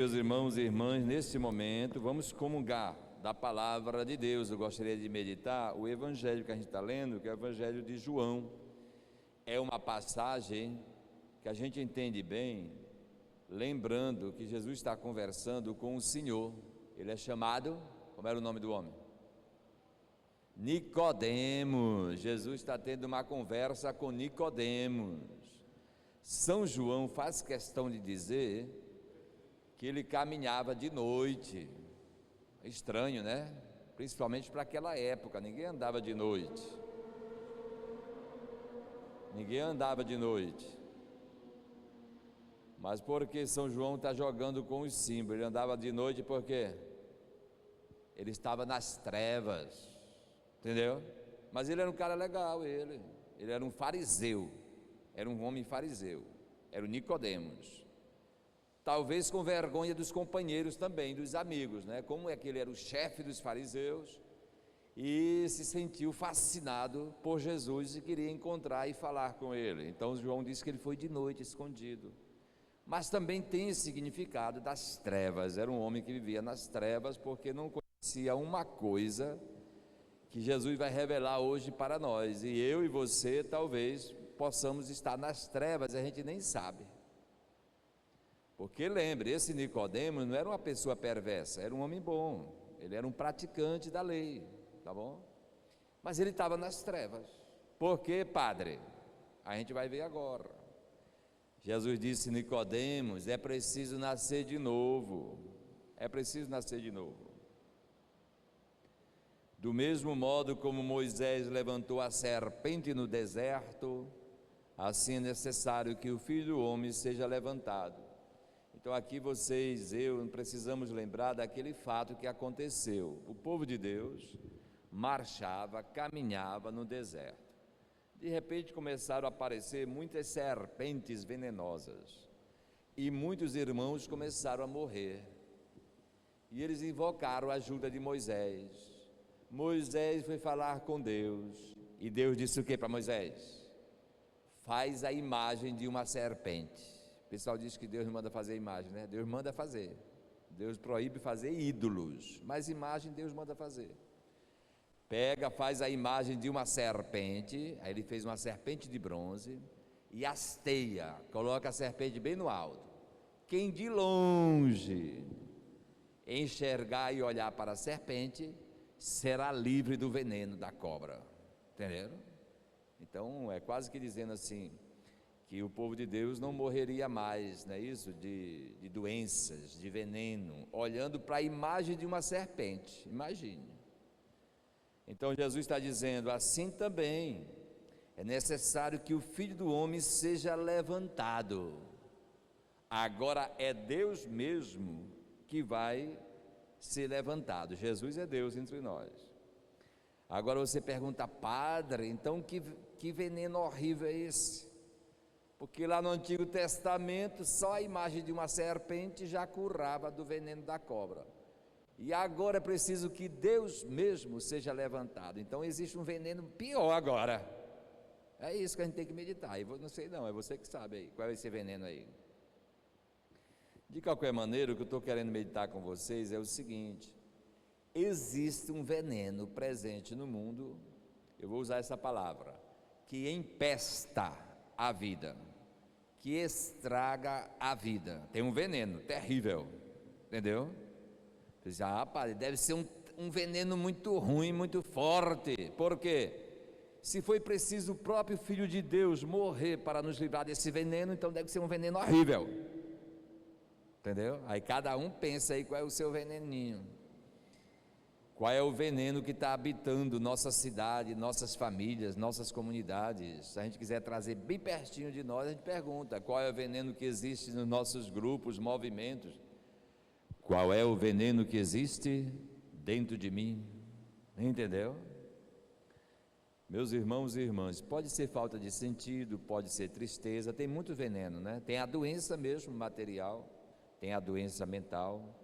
Meus irmãos e irmãs, neste momento vamos comungar da palavra de Deus. Eu gostaria de meditar o evangelho que a gente está lendo, que é o evangelho de João. É uma passagem que a gente entende bem, lembrando que Jesus está conversando com o Senhor. Ele é chamado, como era o nome do homem? Nicodemos. Jesus está tendo uma conversa com Nicodemos. São João faz questão de dizer que ele caminhava de noite. Estranho, né? Principalmente para aquela época, ninguém andava de noite. Ninguém andava de noite. Mas porque São João está jogando com os símbolos, ele andava de noite porque ele estava nas trevas, entendeu? Mas ele era um cara legal, ele era um fariseu, era um homem fariseu, era o Nicodemos. Talvez com vergonha dos companheiros também, dos amigos, né? Como é que ele era o chefe dos fariseus e se sentiu fascinado por Jesus e queria encontrar e falar com ele. Então João disse que ele foi de noite, escondido. Mas também tem esse significado das trevas. Era um homem que vivia nas trevas porque não conhecia uma coisa que Jesus vai revelar hoje para nós. E eu e você talvez possamos estar nas trevas, a gente nem sabe. Porque lembre, esse Nicodemos não era uma pessoa perversa, era um homem bom, ele era um praticante da lei, tá bom? Mas ele estava nas trevas. Por quê, padre? A gente vai ver agora. Jesus disse: Nicodemos, é preciso nascer de novo, é preciso nascer de novo. Do mesmo modo como Moisés levantou a serpente no deserto, assim é necessário que o Filho do Homem seja levantado. Então aqui eu precisamos lembrar daquele fato que aconteceu. O povo de Deus marchava, caminhava no deserto. De repente começaram a aparecer muitas serpentes venenosas e muitos irmãos começaram a morrer. E eles invocaram a ajuda de Moisés. Moisés foi falar com Deus e Deus disse o que para Moisés? Faz a imagem de uma serpente. O pessoal diz que Deus não manda fazer imagem, né? Deus manda fazer. Deus proíbe fazer ídolos, mas imagem Deus manda fazer. Faz a imagem de uma serpente. Aí ele fez uma serpente de bronze e hasteia, coloca a serpente bem no alto. Quem de longe enxergar e olhar para a serpente será livre do veneno da cobra. Entenderam? Então é quase que dizendo assim, que o povo de Deus não morreria mais, não é isso? De doenças, de veneno, olhando para a imagem de uma serpente, imagine. Então Jesus está dizendo, assim também é necessário que o Filho do Homem seja levantado. Agora é Deus mesmo que vai ser levantado, Jesus é Deus entre nós. Agora você pergunta, padre, então que veneno horrível é esse? Porque lá no Antigo Testamento só a imagem de uma serpente já curava do veneno da cobra. E agora é preciso que Deus mesmo seja levantado. Então existe um veneno pior agora. É isso que a gente tem que meditar. Eu não sei não, é você que sabe aí, qual é esse veneno aí. De qualquer maneira, o que eu estou querendo meditar com vocês é o seguinte: existe um veneno presente no mundo, eu vou usar essa palavra, que empesta a vida, que estraga a vida. Tem um veneno terrível, entendeu? Você diz, rapaz, deve ser um veneno muito ruim, muito forte. Por quê? Se foi preciso o próprio Filho de Deus morrer para nos livrar desse veneno, então deve ser um veneno horrível, entendeu? Aí cada um pensa aí qual é o seu veneninho. Qual é o veneno que está habitando nossa cidade, nossas famílias, nossas comunidades? Se a gente quiser trazer bem pertinho de nós, a gente pergunta, qual é o veneno que existe nos nossos grupos, movimentos? Qual é o veneno que existe dentro de mim? Entendeu? Meus irmãos e irmãs, pode ser falta de sentido, pode ser tristeza, tem muito veneno, né? Tem a doença mesmo material, tem a doença mental,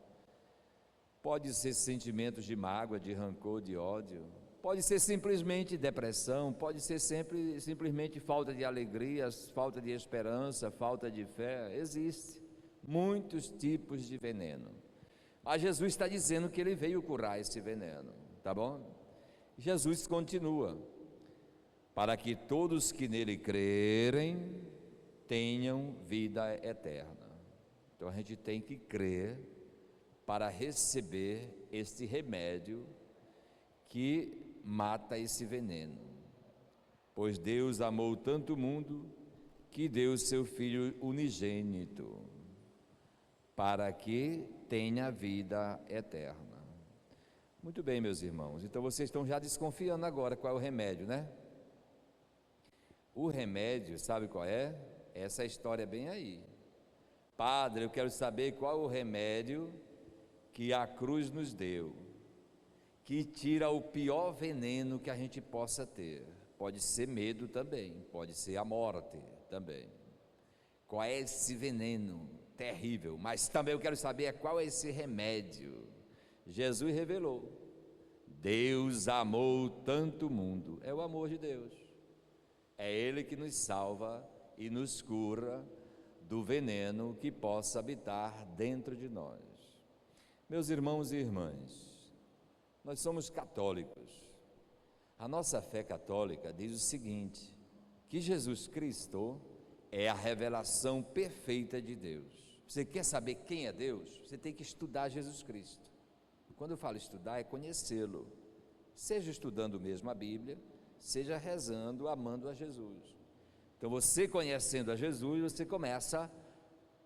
pode ser sentimentos de mágoa, de rancor, de ódio, pode ser simplesmente depressão, pode ser simplesmente falta de alegria, falta de esperança, falta de fé, existe. muitos tipos de veneno. Mas Jesus está dizendo que ele veio curar esse veneno, tá bom? Jesus continua: para que todos que nele crerem tenham vida eterna. Então a gente tem que crer para receber este remédio que mata esse veneno. Pois Deus amou tanto o mundo que deu seu Filho unigênito, para que tenha vida eterna. Muito bem, meus irmãos, então vocês estão já desconfiando agora qual é o remédio, né? O remédio, sabe qual é? Essa história é bem aí. Padre, eu quero saber qual é o remédio que a cruz nos deu, que tira o pior veneno que a gente possa ter. Pode ser medo também, pode ser a morte também. Qual é esse veneno terrível? Mas também eu quero saber qual é esse remédio. Jesus revelou: Deus amou tanto o mundo. É o amor de Deus. É Ele que nos salva e nos cura do veneno que possa habitar dentro de nós. Meus irmãos e irmãs, nós somos católicos. A nossa fé católica diz o seguinte: que Jesus Cristo é a revelação perfeita de Deus. Você quer saber quem é Deus? Você tem que estudar Jesus Cristo. Quando eu falo estudar, é conhecê-lo, seja estudando mesmo a Bíblia, seja rezando, amando a Jesus. Então você conhecendo a Jesus, você começa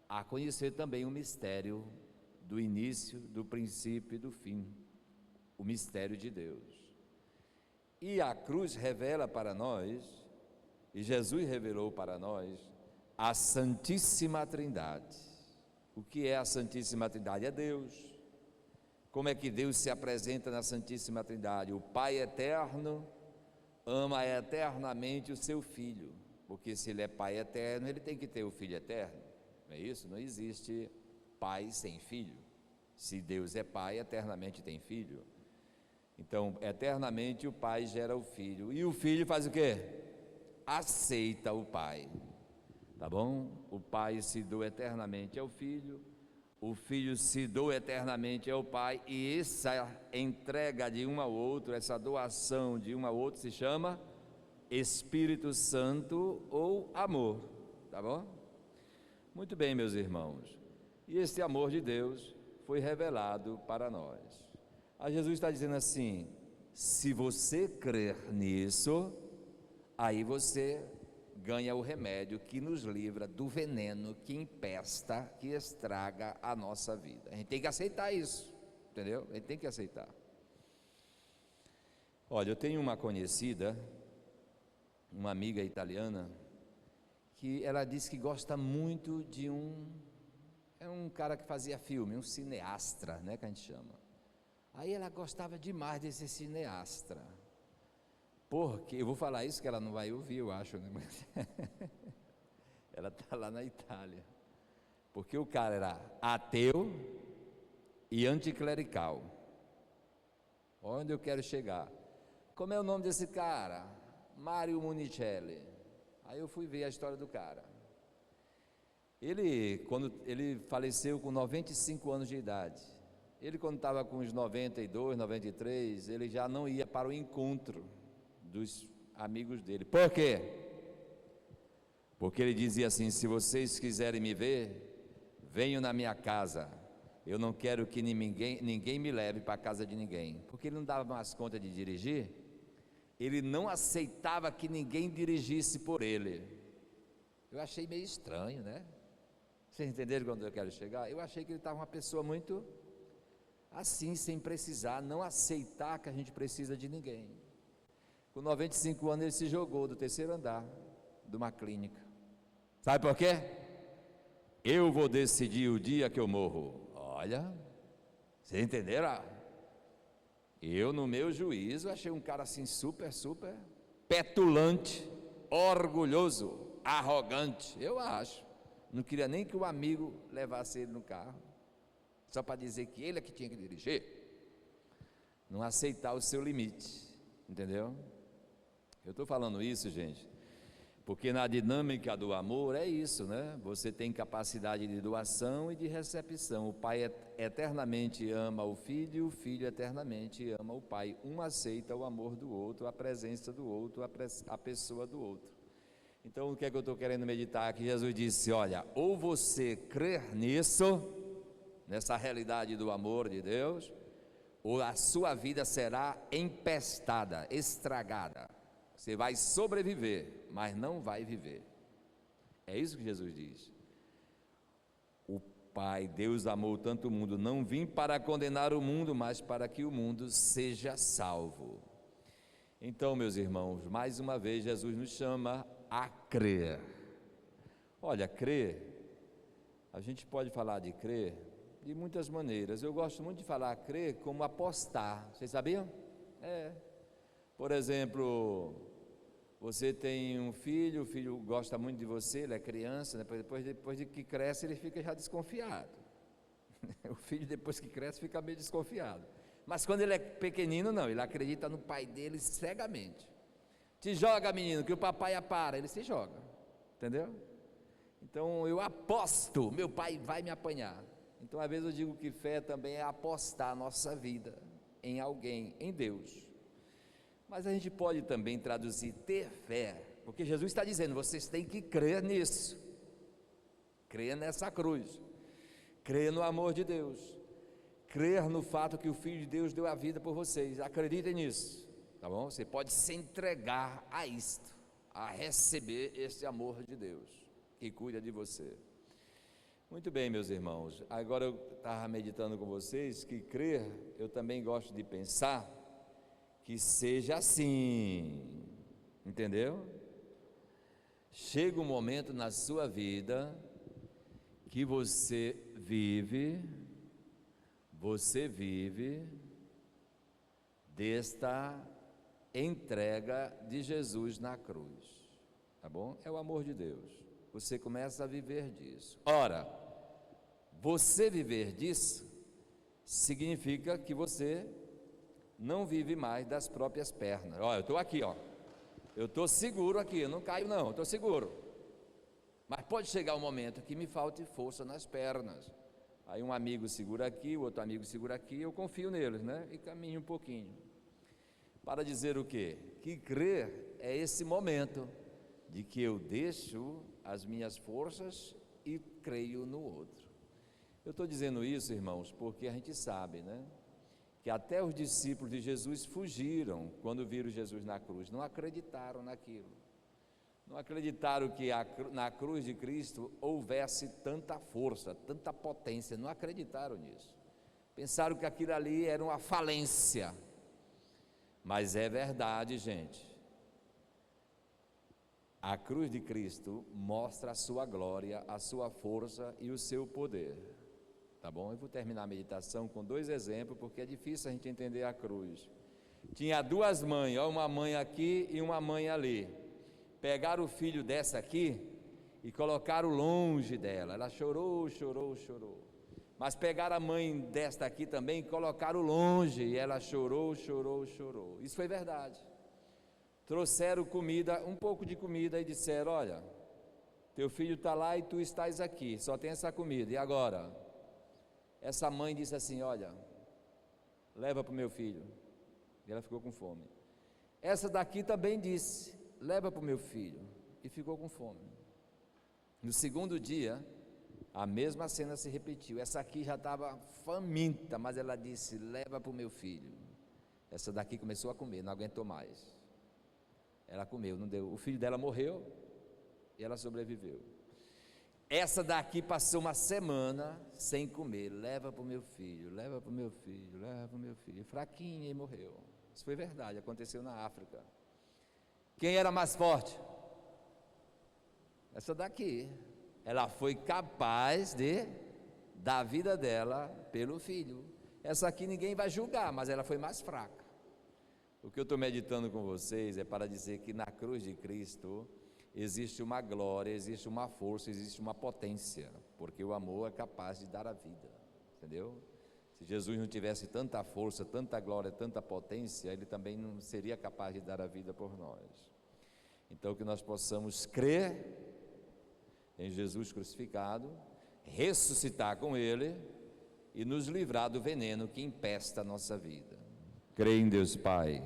a conhecer também o mistério do início, do princípio e do fim, o mistério de Deus. E a cruz revela para nós, e Jesus revelou para nós, a Santíssima Trindade. O que é a Santíssima Trindade? É Deus. Como é que Deus se apresenta na Santíssima Trindade? O Pai eterno ama eternamente o seu Filho, porque se Ele é Pai eterno, Ele tem que ter o Filho eterno, não é isso? Não existe Pai sem Filho. Se Deus é Pai, eternamente tem Filho. Então, eternamente o Pai gera o Filho, e o Filho faz o quê? Aceita o Pai, tá bom? O Pai se doa eternamente ao Filho, o Filho se doa eternamente ao Pai, e essa entrega de um ao outro, essa doação de um ao outro se chama Espírito Santo ou amor, tá bom? Muito bem, meus irmãos, e esse amor de Deus foi revelado para nós. A Jesus está dizendo assim: se você crer nisso, aí você ganha o remédio que nos livra do veneno que empesta, que estraga a nossa vida. A gente tem que aceitar isso, entendeu? A gente tem que aceitar. Olha, eu tenho uma conhecida, uma amiga italiana, que ela disse que gosta muito de um cara que fazia filme, um cineasta, né, que a gente chama. Aí ela gostava demais desse cineasta, porque, eu vou falar isso que ela não vai ouvir, eu acho, né? Mas ela está lá na Itália, porque o cara era ateu e anticlerical. Onde eu quero chegar? Como é o nome desse cara? Mário Monicelli. Aí eu fui ver a história do cara. Quando ele faleceu com 95 anos de idade, ele quando estava com uns 92, 93, ele já não ia para o encontro dos amigos dele. Por quê? Porque ele dizia assim: se vocês quiserem me ver, venham na minha casa, eu não quero que ninguém me leve para a casa de ninguém, porque ele não dava mais conta de dirigir, ele não aceitava que ninguém dirigisse por ele. Eu achei meio estranho, né? Vocês entenderam quando eu quero chegar? Eu achei que ele estava uma pessoa muito assim, sem precisar, não aceitar que a gente precisa de ninguém. Com 95 anos ele se jogou do terceiro andar de uma clínica. Sabe por quê? Eu vou decidir o dia que eu morro. Olha, vocês entenderam? Eu, no meu juízo, achei um cara assim super petulante, orgulhoso, arrogante, eu acho. Não queria nem que o amigo levasse ele no carro, só para dizer que ele é que tinha que dirigir. Não aceitar o seu limite, entendeu? Eu estou falando isso, gente, Porque na dinâmica do amor é isso, né? Você tem capacidade de doação e de recepção. O pai eternamente ama o filho eternamente ama o pai. Um aceita o amor do outro, a presença do outro, a pessoa do outro. Então, o que é que eu estou querendo meditar aqui? Jesus disse: olha, ou você crer nisso, nessa realidade do amor de Deus, ou a sua vida será empestada, estragada. Você vai sobreviver, mas não vai viver. É isso que Jesus diz. O Pai, Deus amou tanto o mundo, não vim para condenar o mundo, mas para que o mundo seja salvo. Então, meus irmãos, mais uma vez Jesus nos chama a crer. Olha, crer, a gente pode falar de crer de muitas maneiras. Eu gosto muito de falar crer como apostar. Vocês sabiam? Por exemplo, você tem um filho, o filho gosta muito de você, ele é criança, né? Depois de que cresce, ele fica já desconfiado. O filho, depois que cresce, fica meio desconfiado. Mas quando ele é pequenino, não, ele acredita no pai dele cegamente. Te joga, menino, que o papai apara, ele se joga, entendeu? Então eu aposto, meu pai vai me apanhar. Então às vezes eu digo que fé também é apostar a nossa vida em alguém, em Deus. Mas a gente pode também traduzir ter fé, porque Jesus está dizendo, vocês têm que crer nisso, crer nessa cruz, crer no amor de Deus, crer no fato que o Filho de Deus deu a vida por vocês, acreditem nisso, tá bom? Você pode se entregar a isto, a receber esse amor de Deus, que cuida de você. Muito bem, meus irmãos, agora eu estava meditando com vocês que crer, eu também gosto de pensar que seja assim, entendeu? Chega um momento na sua vida que você vive desta entrega de Jesus na cruz, tá bom? É o amor de Deus, você começa a viver disso. Ora, você viver disso significa que você não vive mais das próprias pernas. Olha, eu estou aqui, eu estou seguro aqui, eu não caio não, estou seguro. Mas pode chegar um momento que me falte força nas pernas. Aí um amigo segura aqui, o outro amigo segura aqui, eu confio neles, né? E caminho um pouquinho. Para dizer o quê? Que crer é esse momento de que eu deixo as minhas forças e creio no outro. Eu estou dizendo isso, irmãos, porque a gente sabe, né? Que até os discípulos de Jesus fugiram quando viram Jesus na cruz, não acreditaram naquilo, não acreditaram que na cruz de Cristo houvesse tanta força, tanta potência, não acreditaram nisso, pensaram que aquilo ali era uma falência, mas é verdade, gente, a cruz de Cristo mostra a sua glória, a sua força e o seu poder. Tá bom? Eu vou terminar a meditação com 2 exemplos, porque é difícil a gente entender a cruz. Tinha 2 mães, uma mãe aqui e uma mãe ali. Pegaram o filho dessa aqui e colocaram longe dela. Ela chorou. Mas pegaram a mãe desta aqui também e colocaram longe, e ela chorou. Isso foi verdade. Trouxeram comida, um pouco de comida, e disseram: olha, teu filho está lá e tu estás aqui, só tem essa comida, e agora? Essa mãe disse assim: olha, leva para o meu filho, e ela ficou com fome. Essa daqui também disse: leva para o meu filho, e ficou com fome. No segundo dia, a mesma cena se repetiu. Essa aqui já estava faminta, mas ela disse: leva para o meu filho. Essa daqui começou a comer, não aguentou mais. Ela comeu, não deu. O filho dela morreu e ela sobreviveu. Essa daqui passou uma semana sem comer. Leva para o meu filho, leva para o meu filho, leva para o meu filho. Fraquinha, e morreu. Isso foi verdade, aconteceu na África. Quem era mais forte? Essa daqui. Ela foi capaz de dar a vida dela pelo filho. Essa aqui ninguém vai julgar, mas ela foi mais fraca. O que eu estou meditando com vocês é para dizer que na cruz de Cristo existe uma glória, existe uma força, existe uma potência, porque o amor é capaz de dar a vida, entendeu? Se Jesus não tivesse tanta força, tanta glória, tanta potência, ele também não seria capaz de dar a vida por nós. Então, que nós possamos crer em Jesus crucificado, ressuscitar com Ele e nos livrar do veneno que empesta a nossa vida. Creio em Deus Pai,